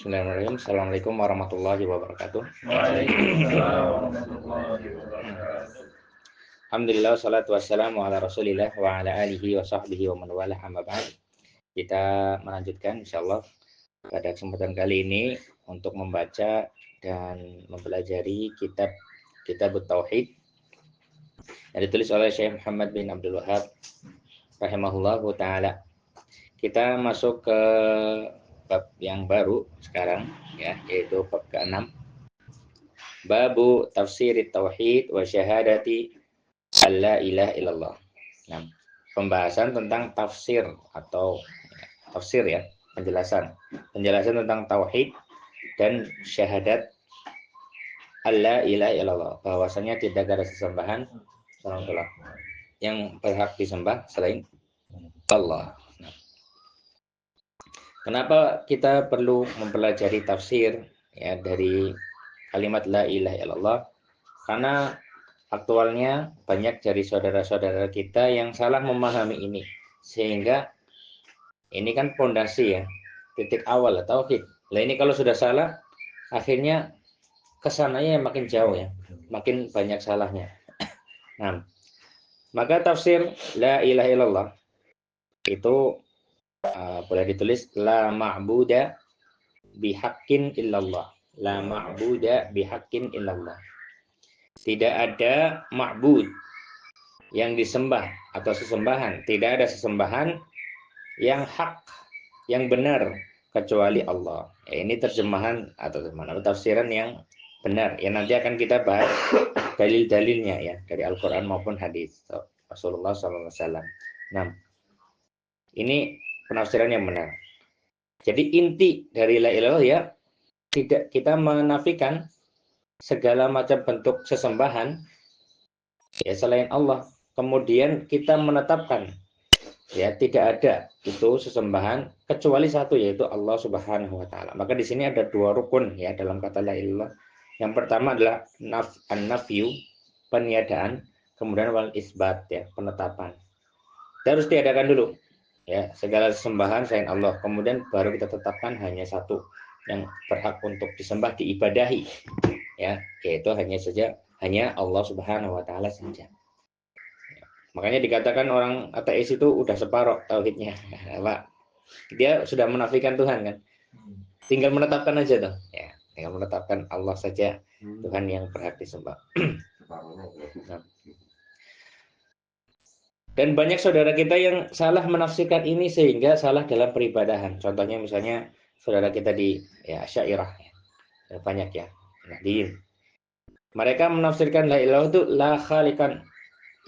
Bismillahirrahmanirrahim. Assalamualaikum warahmatullahi wabarakatuh. Waalaikumsalam warahmatullahi wabarakatuh. Alhamdulillah, salatu wassalamu ala rasulillah wa ala alihi wa sahbihi wa man wala amma ba'd. Kita melanjutkan insyaallah pada kesempatan kali ini untuk membaca dan mempelajari kitab Tauhid yang ditulis oleh Syekh Muhammad bin Abdul Wahhab rahimahullahu taala. Kita masuk ke bab yang baru sekarang ya, yaitu bab ke-6. Babu tafsirit tauhid wa syahadati alla ilaha illallah. Nah, pembahasan tentang tafsir atau tafsir ya, penjelasan tentang tauhid dan syahadat alla ilaha illallah, bahwasanya tidak ada sesembahan yang berhak disembah selain Allah. Kenapa kita perlu mempelajari tafsir ya dari kalimat la ilaha illallah? Karena aktualnya banyak dari saudara-saudara kita yang salah memahami ini, sehingga ini kan pondasi ya, titik awal tauhid. Lah ini kalau sudah salah, akhirnya kesananya makin jauh ya, makin banyak salahnya. Nah, maka tafsir la ilaha illallah itu boleh ditulis la ma'buda bihaqqin illallah. La ma'buda bihaqqin illallah. Tidak ada ma'bud yang disembah atau sesembahan. Tidak ada sesembahan yang hak, yang benar kecuali Allah. Ya, ini terjemahan atau tafsiran yang benar. Ya, nanti akan kita bahas dalil-dalilnya ya dari Al-Quran maupun hadis Rasulullah SAW. Nah, ini penafsiran yang benar. Jadi inti dari la ilaha ya, tidak kita menafikan segala macam bentuk sesembahan ya selain Allah. Kemudian kita menetapkan ya tidak ada itu sesembahan kecuali satu, yaitu Allah Subhanahu wa taala. Maka di sini ada dua rukun ya dalam kata la ilallah. Yang pertama adalah an-nafyu, peniadaan, kemudian wal isbat ya, penetapan. Kita harus tiadakan dulu ya segala sesembahan selain Allah, kemudian baru kita tetapkan hanya satu yang berhak untuk disembah, diibadahi ya, yaitu hanya Allah Subhanahu wa taala saja. Makanya dikatakan orang ateis itu udah separuh tauhidnya, Pak. Dia sudah menafikan Tuhan kan. Tinggal menetapkan aja tuh. Ya, tinggal menetapkan Allah saja Tuhan yang berhak disembah. Nah. Dan banyak saudara kita yang salah menafsirkan ini sehingga salah dalam peribadahan. Contohnya misalnya saudara kita di ya Asy'ariyah ya. Banyak ya. Nahdien. Mereka menafsirkan la ilaha itu la khaliqan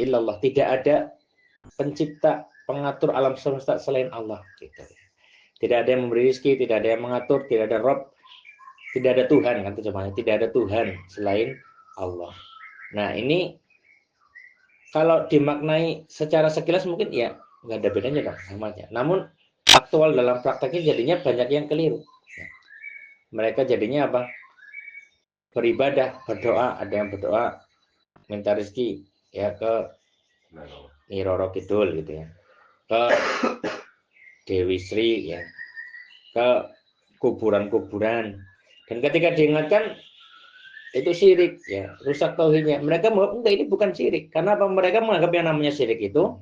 illallah, tidak ada pencipta, pengatur alam semesta selain Allah gitu. Tidak ada yang memberi rezeki, tidak ada yang mengatur, tidak ada Rabb, tidak ada Tuhan kan terjemahannya, tidak ada Tuhan selain Allah. Nah, ini kalau dimaknai secara sekilas mungkin ya nggak ada bedanya dong sama aja. Namun aktual dalam prakteknya jadinya banyak yang keliru. Mereka jadinya apa? Beribadah, berdoa, ada yang berdoa minta rezeki ya ke Nyi Roro Kidul gitu ya, ke Dewi Sri ya, ke kuburan-kuburan, dan ketika diingatkan itu syirik ya, rusak tauhidnya. Mereka menganggap enggak, ini bukan syirik. Karena apa? Mereka menganggap yang namanya syirik itu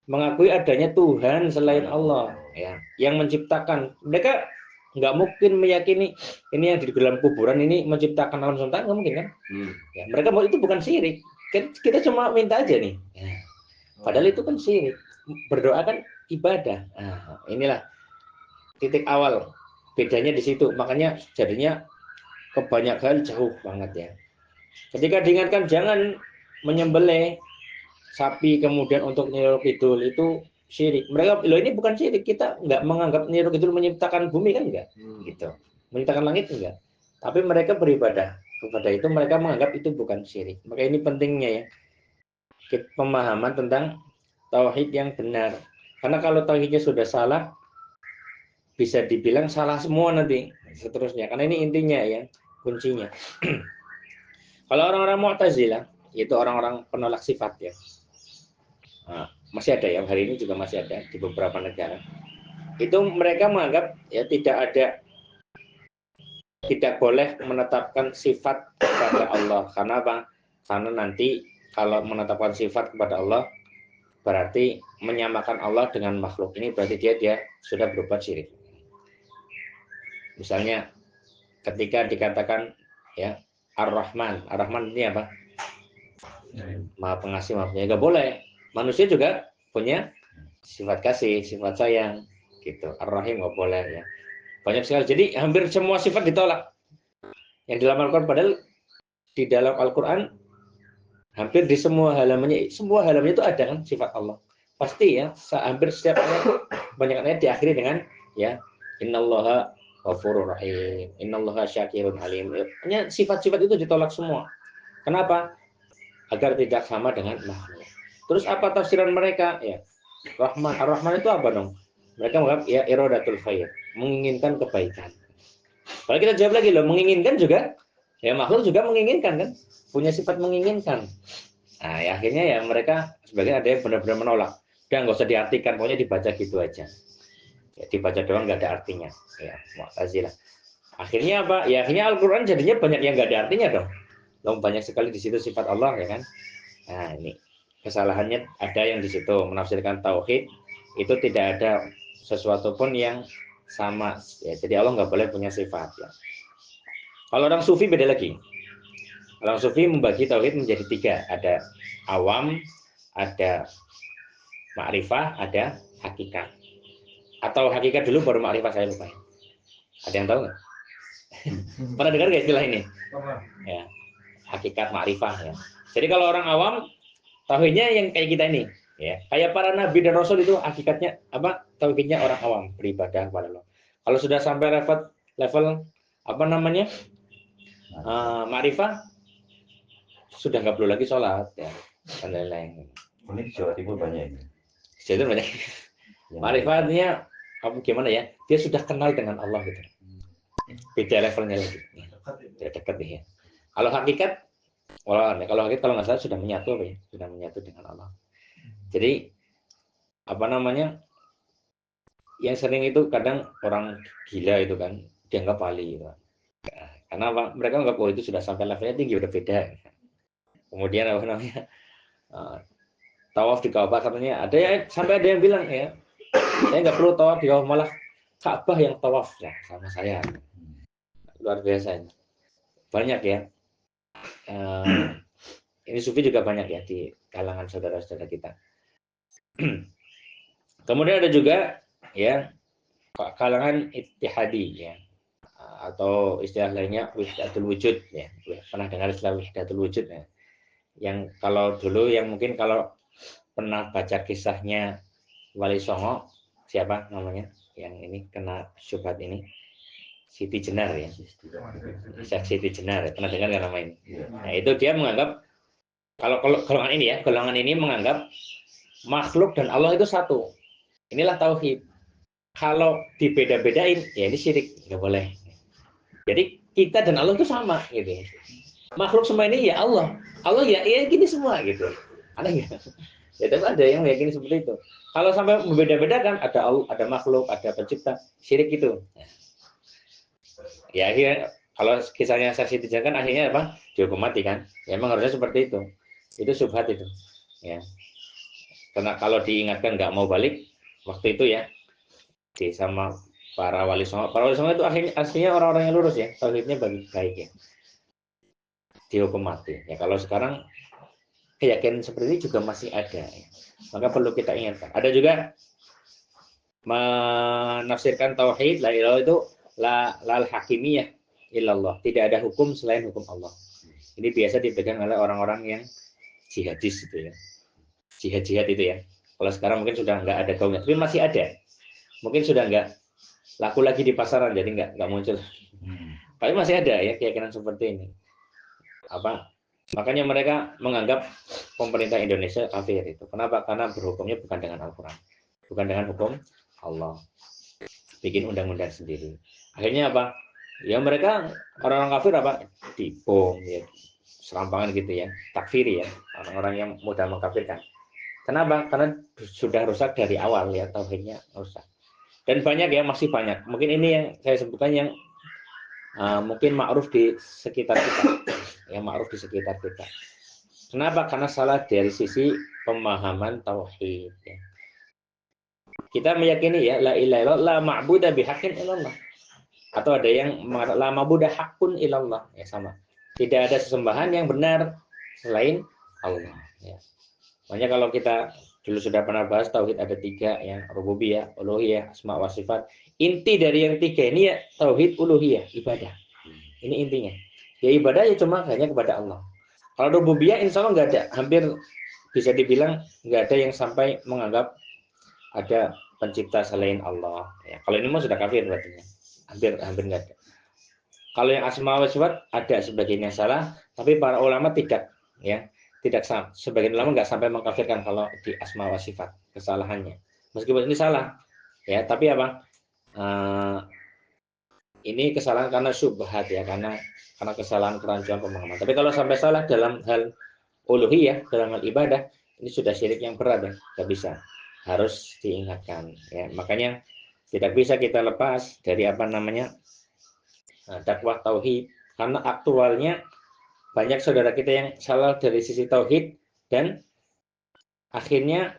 mengakui adanya Tuhan selain Allah ya, yang menciptakan. Mereka nggak mungkin meyakini ini yang di dalam kuburan ini menciptakan alam semesta, nggak mungkin kan? Ya, mereka mau itu bukan syirik. Kita cuma minta aja nih. Ya. Padahal itu kan syirik. Berdoa kan ibadah. Nah, inilah titik awal bedanya di situ. Makanya jadinya kebanyakan jauh banget ya. Ketika diingatkan jangan menyembelih sapi kemudian untuk Nyi Roro Kidul, itu syirik. Mereka loh, ini bukan syirik, kita nggak menganggap Nyi Roro Kidul menciptakan bumi kan enggak, gitu, menciptakan langit enggak. Tapi mereka beribadah kepada itu, mereka menganggap itu bukan syirik. Maka ini pentingnya ya, pemahaman tentang tauhid yang benar. Karena kalau tauhidnya sudah salah, bisa dibilang salah semua nanti seterusnya. Karena ini intinya ya, kuncinya. Kalau orang-orang Mu'tazilah, itu orang-orang penolak sifat ya. Nah, masih ada ya, hari ini juga masih ada di beberapa negara. Itu mereka menganggap ya tidak ada tidak boleh menetapkan sifat kepada Allah. Karena apa? Karena nanti kalau menetapkan sifat kepada Allah berarti menyamakan Allah dengan makhluk. Ini berarti dia sudah berbuat syirik. Misalnya ketika dikatakan ya Ar-Rahman, Ar-Rahman ini apa? Maha pengasih, maha penyayang. Nggak boleh. Manusia juga punya sifat kasih, sifat sayang, gitu. Ar-Rahim nggak boleh ya. Banyak sekali. Jadi hampir semua sifat ditolak. Yang dalam Al-Quran, padahal di dalam Al-Quran hampir di semua halamannya itu ada kan sifat Allah. Pasti ya, hampir setiap ayat, banyak ayat diakhiri dengan ya Innallaha ghafurur rahim, Innallaha syakirun alim. Hanya sifat-sifat itu ditolak semua. Kenapa? Agar tidak sama dengan makhluk. Terus apa tafsiran mereka? Ya, Rahman, Ar-Rahman itu apa dong? Mereka menganggap ya iradatul khair, menginginkan kebaikan. Kalau kita jawab lagi loh, menginginkan juga, ya makhluk juga menginginkan kan, punya sifat menginginkan. Nah, ya, akhirnya ya mereka sebagian ada yang benar-benar menolak. Udah nggak usah diartikan, pokoknya dibaca gitu aja. Ya, dibaca doang nggak ada artinya. Ya, Mu'tazilah. Akhirnya apa? Ya akhirnya Al-Quran jadinya banyak yang nggak ada artinya dong. Dong banyak sekali di situ sifat Allah ya kan. Nah ini kesalahannya ada yang di situ menafsirkan tauhid itu tidak ada sesuatu pun yang sama. Ya, jadi Allah nggak boleh punya sifat. Ya. Kalau orang sufi beda lagi. Orang sufi membagi tauhid menjadi tiga. Ada awam, ada ma'rifah, ada hakikat. Atau hakikat dulu baru ma'rifah, saya lupa. Ada yang tahu nggak? Pernah dengar nggak istilah ini? Ya, hakikat ma'rifah ya. Jadi kalau orang awam tauhidnya yang kayak kita ini, ya. Kayak para nabi dan rasul itu hakikatnya apa? Tauhidnya orang awam, beribadah kepada Allah. Kalau sudah sampai level apa namanya? Ma'rifah sudah nggak perlu lagi sholat ya. Dan lain-lain. Ini di Jawa Timur banyak ini. Jadi banyak. Ma'rifatnya apa gimana ya? Dia sudah kenal dengan Allah gitu. Beda levelnya lagi. Ya, dekat ya. Kalau hakikat, kalau hakikat kalau nggak salah sudah menyatu ya, sudah menyatu dengan Allah. Jadi apa namanya? Yang sering itu kadang orang gila itu kan dianggap wali gitu. Karena apa? Mereka anggap oh itu sudah sampai levelnya tinggi, udah beda. Kemudian apa namanya? Tawaf di Ka'bah katanya ada ya, sampai ada yang bilang ya, saya nggak perlu tawaf di Ka'bah, malah Ka'bah yang tawaf ya sama saya. Luar biasa ini. Banyak ya. Ini sufi juga banyak ya di kalangan saudara-saudara kita. Kemudian ada juga ya kalangan ittihadi ya, atau istilah lainnya wahdatul wujud ya. Pernah dengar istilah wahdatul wujud ya? Yang kalau dulu yang mungkin kalau pernah baca kisahnya Wali Songo, siapa namanya yang ini kena syubhat ini, Siti Jenar ya, Siti Jenar ya. Pernah dengar nggak nama ini? Nah itu dia menganggap kalau golongan ini menganggap makhluk dan Allah itu satu. Inilah tauhid. Kalau dibeda-bedain, ya ini syirik, nggak boleh. Jadi kita dan Allah itu sama, gitu. Makhluk semua ini ya Allah, Allah ya gini semua, gitu. Aneh nggak? Ya tapi ada yang meyakini seperti itu. Kalau sampai membeda-bedakan, ada Allah, ada makhluk, ada pencipta, syirik itu. Ya akhirnya kalau kisahnya saksi dijaga kan akhirnya apa? Dihukum mati kan? Ya, memang harusnya seperti itu. Itu syubhat itu. Ya. Karena kalau diingatkan nggak mau balik waktu itu ya, di sama para wali songo itu akhirnya aslinya orang-orang yang lurus ya, tauhidnya baik ya, dihukum mati ya. Kalau sekarang keyakinan seperti ini juga masih ada ya. Maka perlu kita ingatkan. Ada juga menafsirkan tauhid la ilaha itu lal hakimiyah illallah, tidak ada hukum selain hukum Allah. Ini biasa dipegang oleh orang-orang yang jihadis itu ya, jihad itu ya. Kalau sekarang mungkin sudah nggak ada gaungnya, tapi masih ada. Mungkin sudah nggak laku lagi di pasaran, jadi nggak muncul. Tapi masih ada ya keyakinan seperti ini. Apa? Makanya mereka menganggap pemerintah Indonesia kafir itu. Kenapa? Karena berhukumnya bukan dengan Al-Quran, bukan dengan hukum Allah. Bikin undang-undang sendiri. Akhirnya apa? Ya mereka orang-orang kafir apa? Dibom, ya, serampangan gitu ya, takfiri ya, orang-orang yang mudah mengkafirkan. Kenapa? Karena sudah rusak dari awal ya, tauhidnya rusak. Dan banyak ya, masih banyak. Mungkin ini yang saya sebutkan yang mungkin ma'ruf di sekitar kita, yang ma'ruf di sekitar kita. Kenapa? Karena salah dari sisi pemahaman tauhid. Ya. Kita meyakini ya la ilaha illallah la ma'budu bihaqqin illallah. Atau ada yang la ma'budu haqqun illallah, ya sama. Tidak ada sesembahan yang benar selain Allah. Ya. Makanya kalau kita dulu sudah pernah bahas tauhid ada 3 ya, rububiyah, uluhiyah, asma wa sifat. Inti dari yang 3 ini ya tauhid uluhiyah, ibadah. Ini intinya. Ya ibadah ya cuma hanya kepada Allah. Kalau rububiyah insya Allah nggak ada, hampir bisa dibilang nggak ada yang sampai menganggap ada pencipta selain Allah. Ya, kalau ini mah sudah kafir berarti. Hampir nggak ada. Kalau yang asma wa sifat ada sebagian yang salah, tapi para ulama tidak, ya. Tidak sama. Sebagian ulama nggak sampai mengkafirkan kalau di asma wa sifat kesalahannya. Meskipun ini salah, ya, tapi apa? Ini kesalahan karena syubhat ya, karena kesalahan kerancuan pemahaman. Tapi kalau sampai salah dalam hal uluhiyah, dalam hal ibadah, ini sudah syirik yang berat ya, nggak bisa. Harus diingatkan. Ya, makanya tidak bisa kita lepas dari apa namanya dakwah tauhid, karena aktualnya banyak saudara kita yang salah dari sisi tauhid dan akhirnya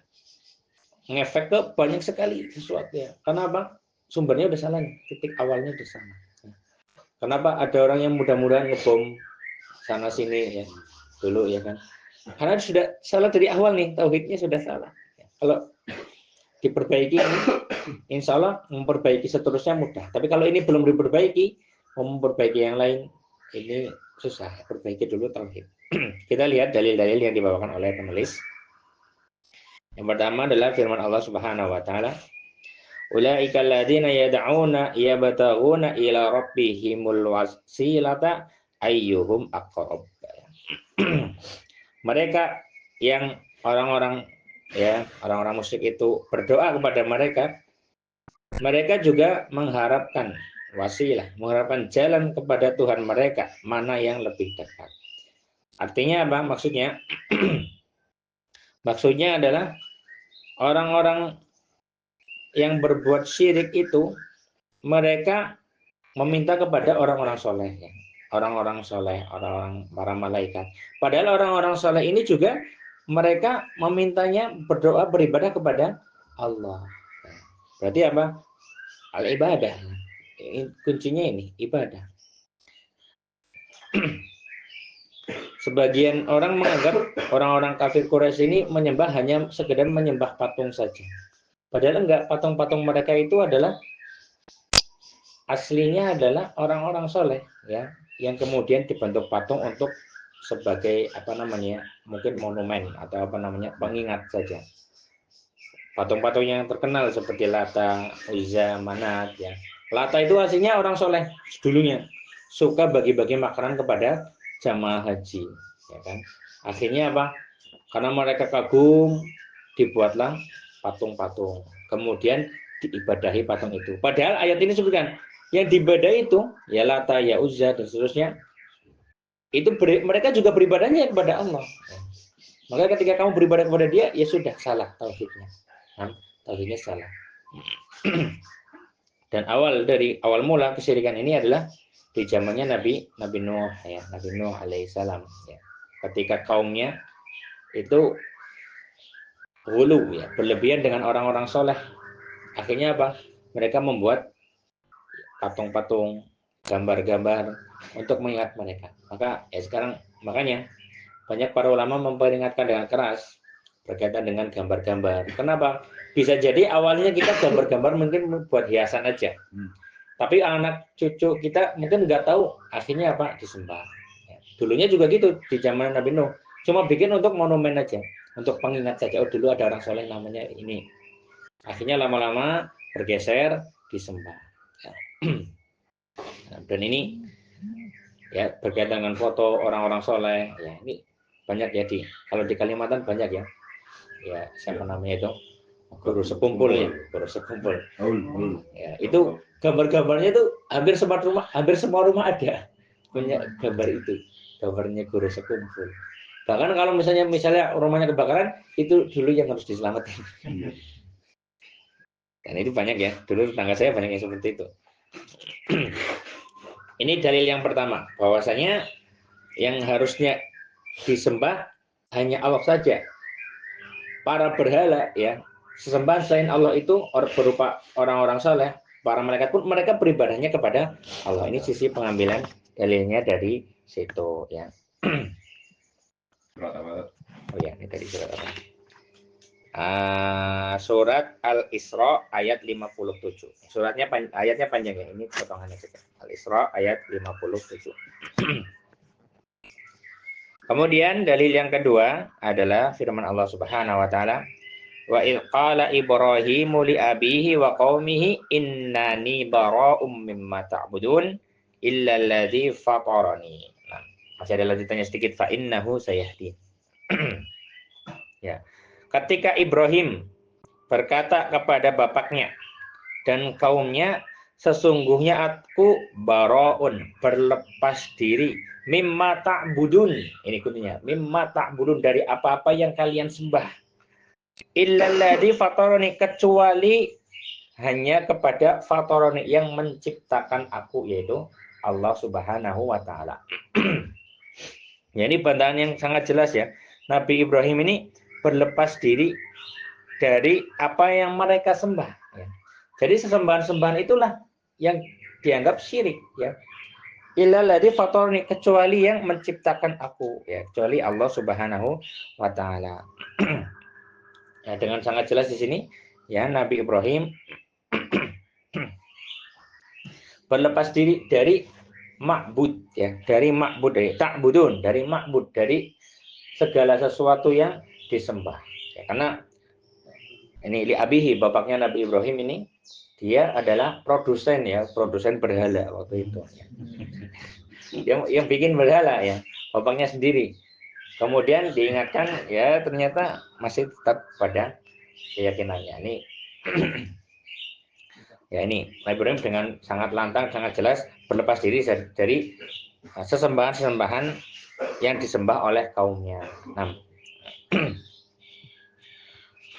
ngefek ke banyak sekali sesuatu ya. Karena apa? Sumbernya udah salah nih, titik awalnya udah salah. Kenapa ada orang yang mudah-mudahan ngebom sana sini ya dulu ya kan? Karena sudah salah dari awal nih, tauhidnya sudah salah. Kalau diperbaiki, insya Allah memperbaiki seterusnya mudah. Tapi kalau ini belum diperbaiki, memperbaiki yang lain ini susah. Perbaiki dulu tauhid. Kita lihat dalil-dalil yang dibawakan oleh penulis. Yang pertama adalah firman Allah Subhanahu wa taala, ulaika alladziina yad'una yabtaghuna ila rabbihimul wasilata ayyuhum aqrab. Mereka yang orang-orang musyrik itu berdoa kepada mereka juga mengharapkan wasilah, mengharapkan jalan kepada Tuhan mereka, mana yang lebih dekat. Artinya apa? Maksudnya maksudnya adalah orang-orang yang berbuat syirik itu mereka meminta kepada orang-orang soleh, orang-orang soleh, orang-orang para malaikat. Padahal orang-orang soleh ini juga mereka memintanya berdoa beribadah kepada Allah. Berarti apa? Al-ibadah. Kuncinya ini ibadah. Sebagian orang menganggap orang-orang kafir Quraisy ini menyembah hanya sekedar menyembah patung saja. Padahal enggak, patung-patung mereka itu adalah aslinya adalah orang-orang soleh, ya, yang kemudian dibentuk patung untuk sebagai apa namanya, mungkin monumen atau apa namanya pengingat saja. Patung-patung yang terkenal seperti Lata, Uzza, Manat, ya. Lata itu aslinya orang soleh dulunya, suka bagi-bagi makanan kepada jamaah haji, ya kan. Akhirnya apa? Karena mereka kagum, dibuatlah patung-patung. Kemudian diibadahi patung itu. Padahal ayat ini sebutkan yang diibadahi itu ya Lata, ya Uzza dan seterusnya. Itu mereka juga beribadahnya kepada Allah. Maka ketika kamu beribadah kepada Dia, ya sudah salah tauhidnya. Tauhidnya salah. Dan dari awal mula kesyirikan ini adalah di zamannya Nabi Nuh ya, Nabi Nuh alaihissalam ya. Ketika kaumnya itu hulu ya, berlebihan dengan orang-orang soleh. Akhirnya apa? Mereka membuat patung-patung, gambar-gambar untuk mengingat mereka. Maka ya sekarang makanya banyak para ulama memperingatkan dengan keras berkaitan dengan gambar-gambar. Kenapa? Bisa jadi awalnya kita gambar-gambar mungkin buat hiasan aja. Tapi anak cucu kita mungkin nggak tahu akhirnya apa disembah. Dulunya juga gitu di zaman Nabi Nuh. Cuma bikin untuk monumen aja, untuk pengingat saja. Oh dulu ada orang soleh namanya ini. Akhirnya lama-lama bergeser disembah. Dan ini ya berkaitan dengan foto orang-orang soleh. Ya ini banyak ya kalau di Kalimantan banyak ya. Ya siapa namanya itu? Guru Sekumpul ya, Guru Sekumpul. Ya, itu gambar-gambarnya itu hampir semua rumah ada punya gambar itu, gambarnya Guru Sekumpul. Bahkan kalau misalnya rumahnya kebakaran, itu dulu yang harus diselamatkan. Dan itu banyak ya, dulu tetangga saya banyak yang seperti itu. Ini dalil yang pertama, bahwasanya yang harusnya disembah hanya Allah saja. Para berhala ya, sesembahan selain Allah itu berupa orang-orang saleh, para malaikat pun mereka beribadahnya kepada Allah. Ini sisi pengambilan dalilnya dari situ ya. Oh ya, ini tadi surat apa? Surat Al-Isra ayat 57. Ayatnya panjang ya. Ini potongannya saja. Al-Isra ayat 57. Kemudian dalil yang kedua adalah firman Allah Subhanahu wa taala, wa idz qala Ibrahimu li abihi wa qaumihi innani bara'um mimma ta'budun illa alladzi fatarani. Nah, masih ada lanjutannya sedikit, fa innahu sayahdin. Ya. Ketika Ibrahim berkata kepada bapaknya dan kaumnya, sesungguhnya aku bara'un, berlepas diri, mimma ta'budun. Ini kutinya, mimma ta'budun, dari apa-apa yang kalian sembah. Illalladzi fatarani, kecuali hanya kepada fatarani, yang menciptakan aku, yaitu Allah Subhanahu wa taala. Ya, ini bantahan yang sangat jelas ya. Nabi Ibrahim ini berlepas diri dari apa yang mereka sembah ya. Jadi sesembahan-sembahan itulah yang dianggap syirik ya. Illalladzi fatarani, kecuali yang menciptakan aku ya, kecuali Allah Subhanahu wa taala. Ya, dengan sangat jelas di sini ya, Nabi Ibrahim berlepas diri dari ma'bud ya, dari ma'bud, dari ta'budun, dari ma'bud, dari segala sesuatu yang disembah ya, karena ini li abihi, bapaknya Nabi Ibrahim ini, dia adalah produsen ya, produsen berhala waktu itu ya. yang bikin berhala ya, bapaknya sendiri. Kemudian diingatkan ya, ternyata masih tetap pada keyakinannya. Ini ya, ini Nabi Ibrahim dengan sangat lantang, sangat jelas berlepas diri dari sesembahan-sesembahan yang disembah oleh kaumnya. Nah,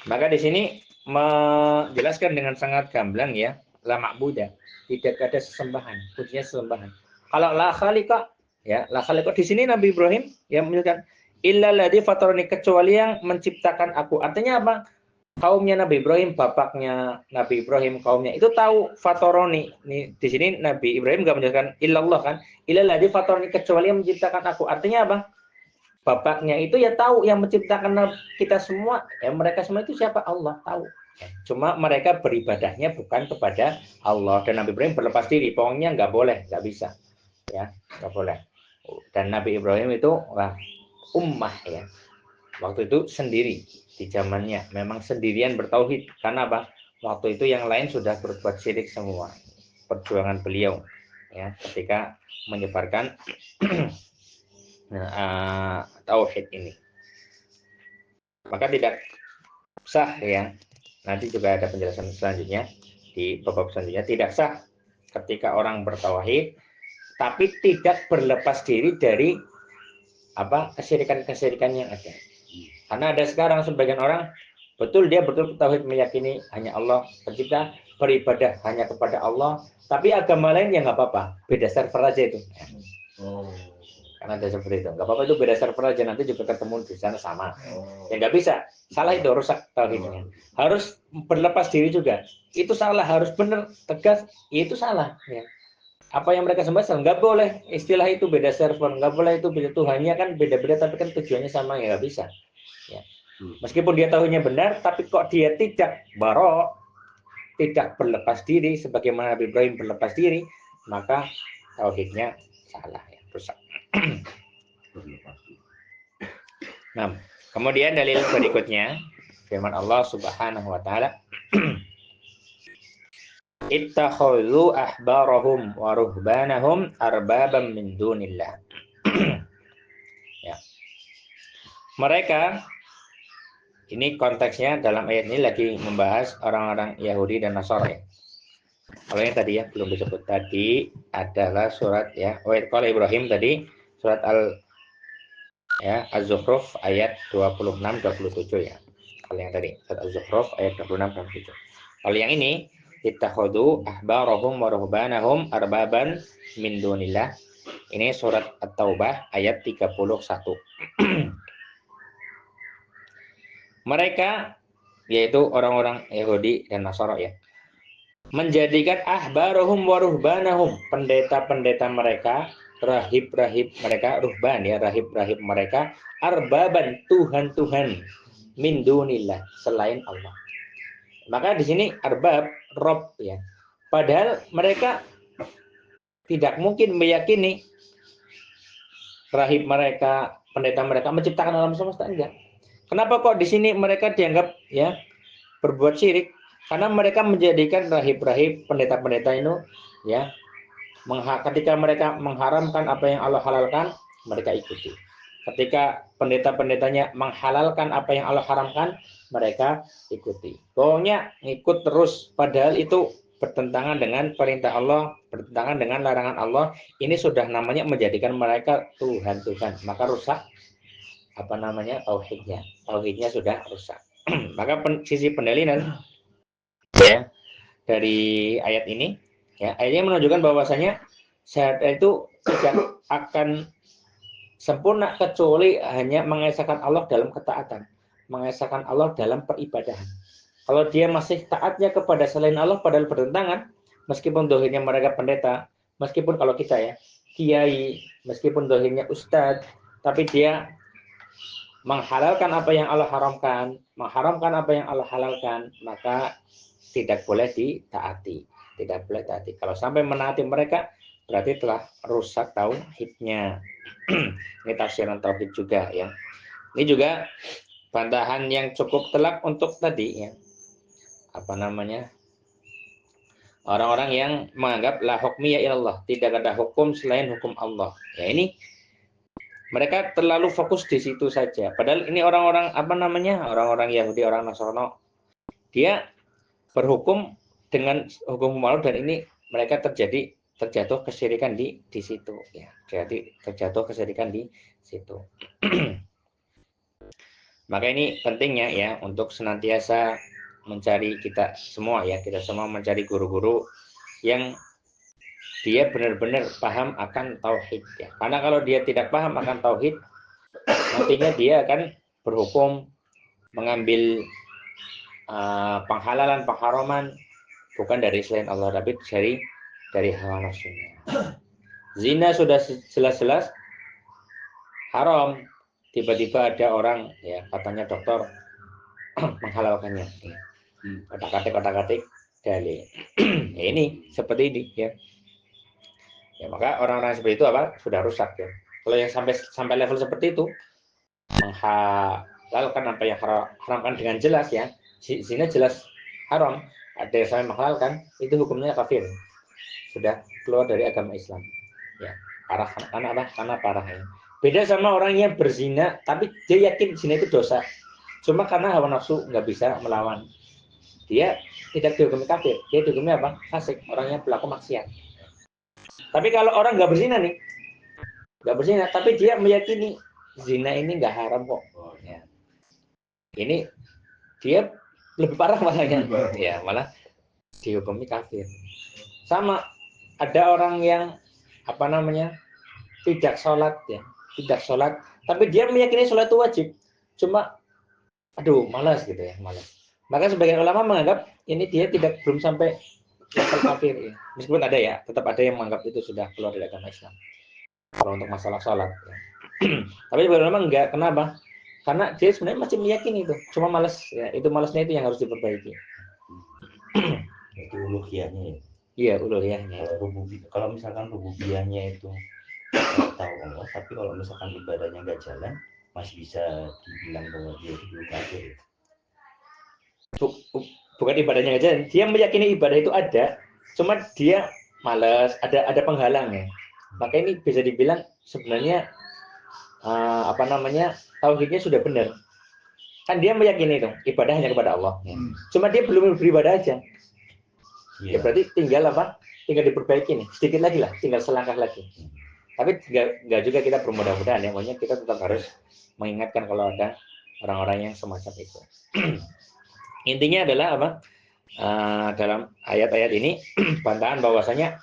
maka di sini menjelaskan dengan sangat gamblang ya, la ma'budah, tidak ada sesembahan, kuncinya sesembahan. Kalau la khaliqa ya, la khaliqa di sini Nabi Ibrahim yang menyebutkan illalladzi fatarani, kecuali yang menciptakan aku. Artinya apa? Kaumnya Nabi Ibrahim, bapaknya Nabi Ibrahim, kaumnya itu tahu fataroni. Di sini Nabi Ibrahim enggak menjelaskan illallah kan? Illalladzi fatarani, kecuali yang menciptakan aku. Artinya apa? Bapaknya itu ya tahu yang menciptakan kita semua, ya mereka semua itu siapa? Allah, tahu. Cuma mereka beribadahnya bukan kepada Allah. Dan Nabi Ibrahim berlepas diri, pokoknya nggak boleh, nggak bisa, ya nggak boleh. Dan Nabi Ibrahim itu ummah ya, waktu itu sendiri di zamannya, memang sendirian bertauhid. Karena apa? Waktu itu yang lain sudah berbuat syirik semua. Perjuangan beliau ya, ketika menyebarkan tauhid ini, maka tidak sah ya. Nanti juga ada penjelasan selanjutnya di bab selanjutnya. Tidak sah ketika orang bertauhid tapi tidak berlepas diri dari apa kesyirikan-kesyirikan yang ada. Karena ada sekarang sebagian orang betul dia betul tauhid, meyakini hanya Allah pencipta, beribadah hanya kepada Allah, tapi agama lain ya nggak apa-apa, beda server aja itu. Karena ada seperti itu, nggak apa-apa, itu beda server aja, nanti juga ketemu di sana sama. Ya nggak bisa, salah itu, rusak tauhidnya. Harus berlepas diri juga, itu salah, harus benar tegas, itu salah. Ya. Apa yang mereka sembah salah, nggak boleh istilah itu beda server, nggak boleh itu beda Tuhannya kan beda-beda, tapi kan tujuannya sama, ya nggak bisa. Ya. Meskipun dia tahunya benar, tapi kok dia tidak barok, tidak berlepas diri, sebagaimana Nabi Ibrahim berlepas diri, maka tauhidnya salah ya, rusak. Nah, kemudian dalil berikutnya firman Allah Subhanahu wa taala, ittakhadhu ahbarahum wa ruhbanahum arbabam min dunillah. Ya. Mereka, ini konteksnya dalam ayat ini lagi membahas orang-orang Yahudi dan Nasara ya. Kalau yang tadi ya belum disebut tadi adalah surat ya, kalau Ibrahim tadi surat Az-Zukhruf ayat 26 27 ya. Kalau yang tadi surat Az-Zukhruf ayat 26 27. Kalau yang ini ittakhadhu ahbarahum wa ruhbanahum arbaban min dunillah. Ini surat At-Taubah ayat 31. Mereka, yaitu orang-orang Yahudi dan Nasara ya, menjadikan ahbarahum wa ruhbanahum, pendeta-pendeta mereka, rahib-rahib mereka, ruhban ya, rahib-rahib mereka, arbaban, Tuhan-Tuhan, min dunillah, selain Allah. Maka di sini arbab, rob ya. Padahal mereka tidak mungkin meyakini rahib mereka, pendeta mereka menciptakan alam semesta, enggak. Kenapa kok di sini mereka dianggap ya berbuat syirik? Karena mereka menjadikan rahib-rahib, pendeta-pendeta itu ya, ketika mereka mengharamkan apa yang Allah halalkan, mereka ikuti. Ketika pendeta-pendetanya menghalalkan apa yang Allah haramkan, mereka ikuti. Pokoknya ngikut terus, padahal itu bertentangan dengan perintah Allah, bertentangan dengan larangan Allah. Ini sudah namanya menjadikan mereka Tuhan-Tuhan. Maka rusak apa namanya tauhidnya. Tauhidnya sudah rusak. Maka sisi pendalilan ya dari ayat ini, ya ayatnya menunjukkan bahwasanya syahadat itu tidak akan sempurna kecuali hanya mengesahkan Allah dalam ketaatan, mengesahkan Allah dalam peribadahan. Kalau dia masih taatnya kepada selain Allah padahal bertentangan, meskipun dohirnya mereka pendeta, meskipun kalau kita ya kiai, meskipun dohirnya ustadz, tapi dia menghalalkan apa yang Allah haramkan, mengharamkan apa yang Allah halalkan, maka tidak boleh ditaati, tidak boleh taati. Kalau sampai menaati mereka, berarti telah rusak tauhidnya. Ini tafsiran tauhid juga ya. Ini juga bantahan yang cukup telak untuk tadi ya. Apa namanya? Orang-orang yang menganggap la hukmiya ilallah, tidak ada hukum selain hukum Allah. Ya ini mereka terlalu fokus di situ saja. Padahal ini orang-orang apa namanya? Orang-orang Yahudi, orang Nasrani. Dia berhukum dengan hukum Allah dan ini mereka terjatuh kesyirikan di situ ya. Jadi terjatuh kesyirikan di situ. Maka ini pentingnya ya untuk senantiasa mencari kita semua mencari guru-guru yang dia benar-benar paham akan tauhid ya. Karena kalau dia tidak paham akan tauhid, nantinya dia akan berhukum mengambil penghalalan, pengharaman bukan dari selain Allah, tapi dari hawa nafsunya. Zina sudah jelas-jelas haram, tiba-tiba ada orang ya katanya dokter menghalalkannya. Otak-atik dalil. Ya, ini seperti ini ya. Ya maka orang-orang seperti itu apa sudah rusak ya. Kalau yang sampai level seperti itu menghalalkan apa yang haramkan dengan jelas ya, zina jelas haram, ada yang sampai menghalalkan, itu hukumnya kafir, sudah keluar dari agama Islam ya. Parah karena parah ya. Beda sama orang yang berzina tapi dia yakin zina itu dosa, cuma karena hawa nafsu nggak bisa melawan, dia tidak dihukumi kafir, dia dihukumi apa? Fasik, orangnya pelaku maksiat. Tapi kalau orang nggak berzina nih, nggak berzina, tapi dia meyakini zina ini nggak haram kok. Ya. Ini dia lebih parah malahnya, ya malah dihukumi kafir. Sama ada orang yang apa namanya tidak sholat ya, tidak sholat, tapi dia meyakini sholat itu wajib, cuma aduh malas gitu ya, malas. Maka sebagian ulama menganggap ini dia belum sampai level kafir ya. Meskipun ada ya, tetap ada yang menganggap itu sudah keluar dari agama Islam kalau untuk masalah sholat ya. Tapi sebagian ulama enggak. Kenapa? Karena dia sebenarnya masih meyakini itu, cuma malas ya. Itu malasnya itu yang harus diperbaiki. Itu uluhiyahnya ya. Iya, uluhiyahnya. Kalau misalkan rububiyahnya itu tahu Allah, tapi kalau misalkan ibadahnya nggak jalan, masih bisa dibilang bahwa dia itu kafir. Bukan ibadahnya nggak jalan, dia meyakini ibadah itu ada, cuma dia malas, ada penghalangnya. Maka ini bisa dibilang sebenarnya apa namanya tauhidnya sudah benar. Kan dia meyakini itu ibadah hanya kepada Allah. Cuma dia belum beribadah aja. Ya berarti tinggal apa? Tinggal diperbaiki nih, sedikit lagi lah, tinggal selangkah lagi. Tapi nggak juga kita bermudah-mudahan ya, makanya kita tetap harus mengingatkan kalau ada orang-orang yang semacam itu. Intinya adalah apa? dalam ayat-ayat ini bantahan bahwasanya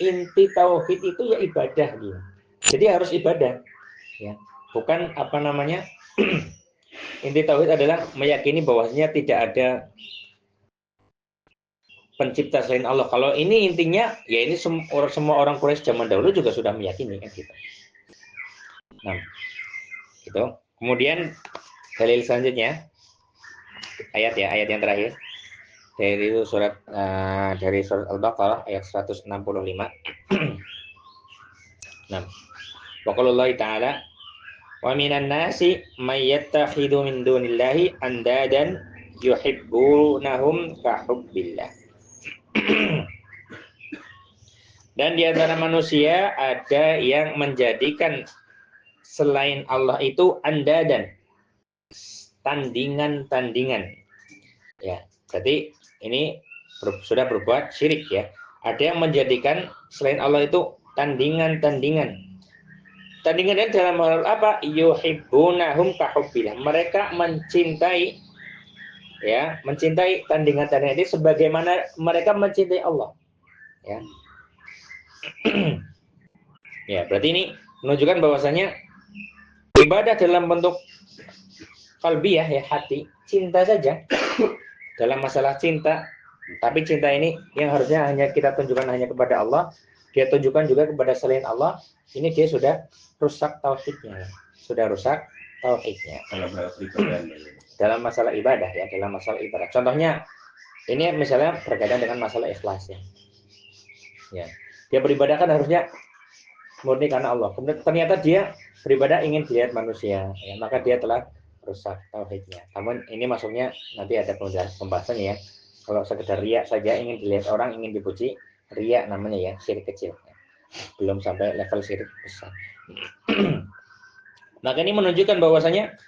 inti tauhid itu ya ibadah gitu. Jadi harus ibadah ya. Bukan apa namanya inti tauhid adalah meyakini bahwasanya tidak ada pencipta selain Allah. Kalau ini intinya ya ini semua orang Quraisy zaman dahulu juga sudah meyakini kan gitu. Nah, itu. Kemudian dalil selanjutnya ayat yang terakhir dari surat Al-Baqarah ayat 165. Nah, waqalallahu ta'ala wa minan nasi may yattakhidhu min dunillahi andadan yuhibbunahum ka hubbillah. Dan di antara manusia ada yang menjadikan selain Allah itu andadan, tandingan-tandingan. Ya, jadi ini sudah berbuat syirik ya. Ada yang menjadikan selain Allah itu tandingan-tandingan. Tandingan dalam hal apa? Yuhibbunahum kahubbillah. Mereka mencintai ya, mencintai tandingan-tandingan ini sebagaimana mereka mencintai Allah. Ya. Ya, berarti ini menunjukkan bahwasanya ibadah dalam bentuk qalbiyah ya, hati, cinta saja. Dalam masalah cinta, tapi cinta ini yang harusnya hanya kita tunjukkan hanya kepada Allah, dia tunjukkan juga kepada selain Allah, ini dia sudah rusak tauhidnya. Sudah rusak tauhidnya. Dalam masalah ibadah ya, dalam masalah ibadah. Contohnya ini misalnya berkaitan dengan masalah ikhlas ya. Ya. Dia beribadah kan harusnya murni karena Allah. Kemudian ternyata dia beribadah ingin dilihat manusia, ya, maka dia telah rusak tauhidnya. Namun ini masuknya nanti ada pembahasannya ya. Kalau sekedar riak saja ingin dilihat orang, ingin dipuji, riak namanya ya, syirik kecil. Belum sampai level syirik besar. Maka ini menunjukkan bahwasanya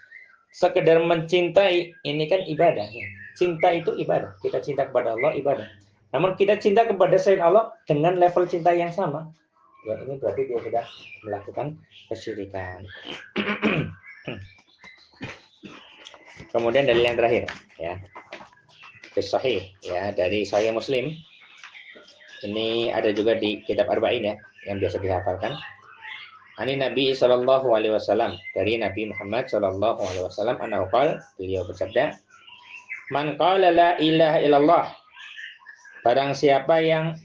sekedar mencintai ini kan ibadah. Ya. Cinta itu ibadah. Kita cinta kepada Allah ibadah. Namun kita cinta kepada selain Allah dengan level cinta yang sama. Ya, ini berarti dia sudah melakukan kesyirikan. Kemudian dalil yang terakhir ya. Sahih ya, dari Sahih Muslim. Ini ada juga di kitab Arba'in ya, yang biasa dihafalkan. Ani Nabi sallallahu alaihi wasallam, dari Nabi Muhammad sallallahu alaihi wasallam, annahu qala, beliau bersabda, "Man qala la ilaha illallah." Barang siapa yang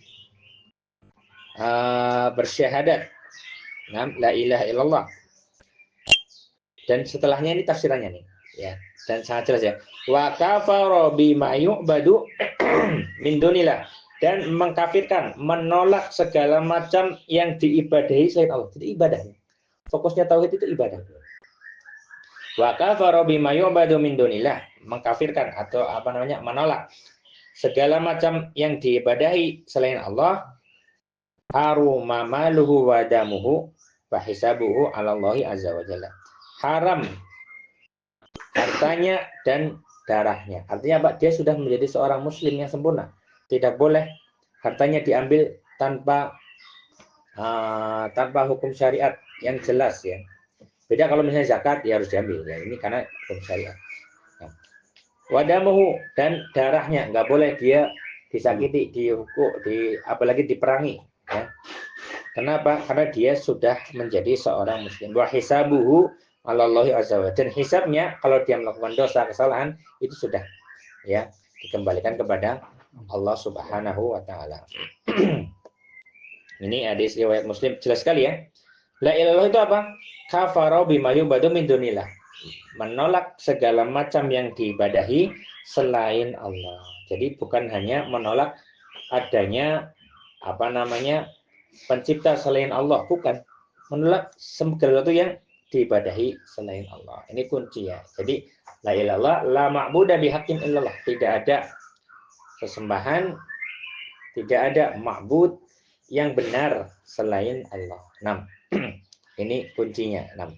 bersyahadat la ilaha illallah. Dan setelahnya ini tafsirannya nih, ya. Dan sangat jelas ya. Wa kafara bima yu'badu min dunillah, dan mengkafirkan, menolak segala macam yang diibadahi selain Allah. Jadi ibadahnya. Fokusnya tauhid itu ibadah. Wa kafara bima yu'badu min dunillah, mengkafirkan atau apa namanya? Menolak segala macam yang diibadahi selain Allah. Haruma maluhu wa damuhu wa hisabuhu 'ala Allahi azza wa jalla. Haram hartanya dan darahnya. Artinya apa? Dia sudah menjadi seorang muslim yang sempurna. Tidak boleh hartanya diambil tanpa hukum syariat yang jelas ya. Beda kalau misalnya zakat ya harus diambil ya. Ini karena hukum syariat. Wadamuhu, dan darahnya nggak boleh dia disakiti, dihukum, apalagi diperangi. Ya. Kenapa? Karena dia sudah menjadi seorang muslim. Wa hisabuhu 'ala Allahi azza wa jalla. Dan hisabnya kalau dia melakukan dosa, kesalahan, itu sudah ya dikembalikan kepada Allah Subhanahu wa taala. Ini hadis riwayat Muslim, jelas sekali ya. La ilallah itu apa? Kafara bima yu'badu min dunillah. Menolak segala macam yang diibadahi selain Allah. Jadi bukan hanya menolak adanya apa namanya pencipta selain Allah, bukan, menolak segala sesuatu yang diibadahi selain Allah. Ini kunci ya. Jadi la ilallah la ma'budu bihaqqin illallah. Tidak ada sesembahan, tidak ada ma'bud yang benar selain Allah. 6. Ini kuncinya. 6.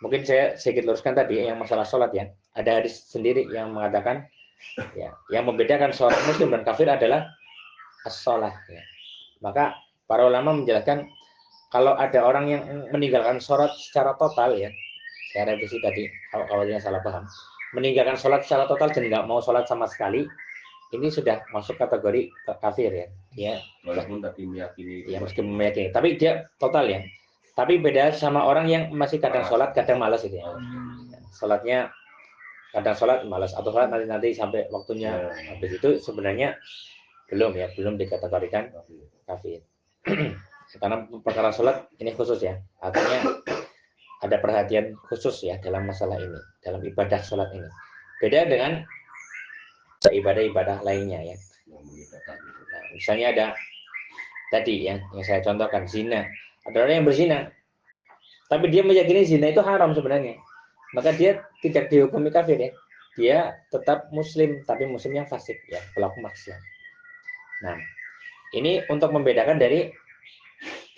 Mungkin saya sedikit luruskan tadi yang masalah sholat ya. Ada hadis sendiri yang mengatakan ya, yang membedakan seorang muslim dan kafir adalah as-sholat ya. Maka para ulama menjelaskan kalau ada orang yang meninggalkan sholat secara total ya, saya revisi tadi kalau awalnya salah paham, meninggalkan sholat secara total dan nggak mau sholat sama sekali, ini sudah masuk kategori kafir ya. Dia walaupun tadi meyakini ya meskipun meyakini, tapi dia total ya. Tapi beda sama orang yang masih kadang sholat, kadang malas itu ya. Sholatnya kadang sholat malas atau sholat nanti sampai waktunya habis, itu sebenarnya belum dikategorikan kafir. Karena perkara sholat ini khusus ya, artinya ada perhatian khusus ya dalam masalah ini, dalam ibadah sholat ini. Beda dengan ibadah-ibadah lainnya ya. Nah, misalnya ada tadi ya, yang saya contohkan zina. Ada orang yang berzina, tapi dia meyakini zina itu haram sebenarnya, maka dia tidak dihukumi kafir ya. Dia tetap muslim, tapi muslim yang fasik ya, pelaku maksiat. Nah, ini untuk membedakan dari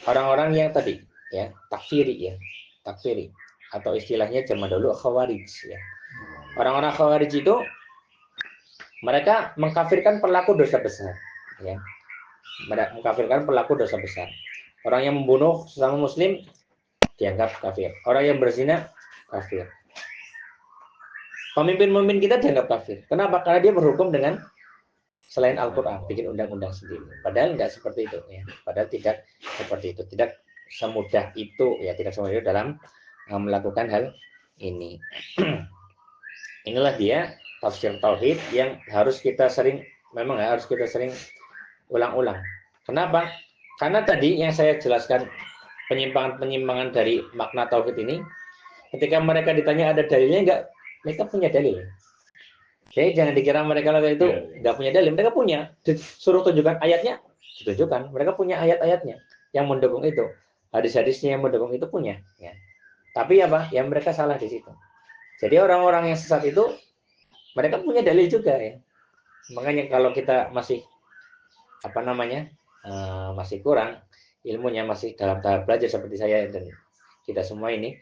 orang-orang yang tadi ya, takfiri atau istilahnya zaman dulu khawarij ya. Orang-orang khawarij itu mereka mengkafirkan pelaku dosa besar ya. Mereka mengkafirkan pelaku dosa besar. Orang yang membunuh sesama muslim dianggap kafir. Orang yang berzina kafir. Pemimpin-pemimpin kita dianggap kafir. Kenapa? Karena dia berhukum dengan selain Al-Quran, bikin undang-undang sendiri. Padahal tidak seperti itu ya. Padahal tidak seperti itu. Tidak semudah itu ya, tidak semudah itu dalam melakukan hal ini. Inilah dia tafsir tauhid yang harus kita sering ulang-ulang. Kenapa? Karena tadi yang saya jelaskan penyimpangan-penyimpangan dari makna tauhid ini, ketika mereka ditanya ada dalilnya enggak, mereka punya dalil. Jadi jangan dikira mereka itu enggak punya dalil, mereka punya. Disuruh tunjukkan ayatnya, ditunjukkan. Mereka punya ayat-ayatnya yang mendukung itu. Hadis-hadisnya yang mendukung itu punya ya. Tapi apa? Ya mereka salah di situ. Jadi orang-orang yang sesat itu mereka punya dalil juga ya. Makanya kalau kita masih masih kurang ilmunya, masih dalam tahap belajar seperti saya dan kita semua ini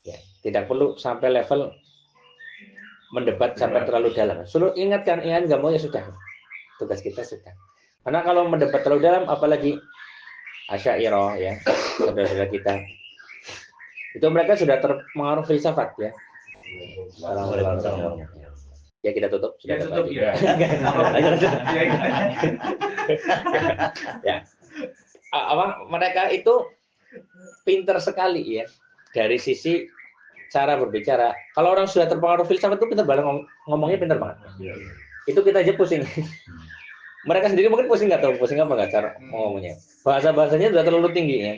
ya, tidak perlu sampai level mendebat sampai terlalu dalam. Suruh ingatkan nggak mau ya sudah, tugas kita sudah. Karena kalau mendebat terlalu dalam, apalagi Asy'ariyah ya, saudara-saudara kita itu mereka sudah terpengaruh filsafat ya. Ya kita tutup. Ya tutup ya. Ya. Mereka itu pinter sekali ya dari sisi cara berbicara. Kalau orang sudah terpengaruh filsafat itu pinter banget ngomongnya, pinter banget. Itu kita aja pusing. Mereka sendiri mungkin pusing nggak tahu pusing apa nggak cara ngomongnya. Bahasanya sudah terlalu tinggi ya.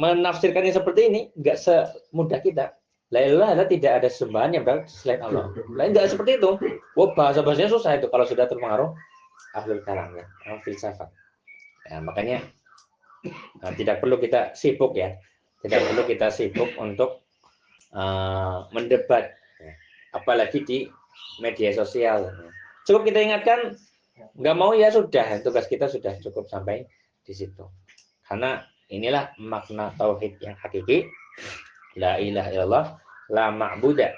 Menafsirkannya seperti ini nggak semudah kita. La ilaha tidak ada sembahan yang benar selain Allah. Lain nggak seperti itu. Wah, bahasanya susah itu kalau sudah terpengaruh ahlul kalam ya, filsafat. Ya, makanya tidak perlu kita sibuk ya. Tidak perlu kita sibuk untuk mendebat, ya. Apalagi di media sosial. Cukup kita ingatkan, nggak mau ya sudah, tugas kita sudah cukup sampai di situ. Karena inilah makna tauhid yang hakiki. La ilaha illallah, la ma'buda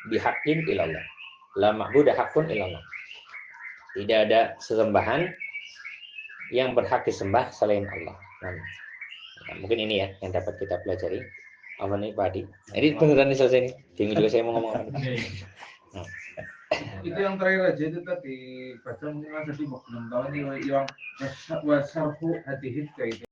bihaqqin illallah. La ma'buda haqqun illallah. Tidak ada sesembahan yang berhak disembah selain Allah. Nah, mungkin ini ya yang dapat kita pelajari. Apa nih Pak Adi? Ini beneran nih selesai nih. Bingung juga saya mau ngomong apa. Nah. Itu yang terakhir aja itu tadi baca mungkin tadi mau 6 tahun yang wasarhu hadihit kayak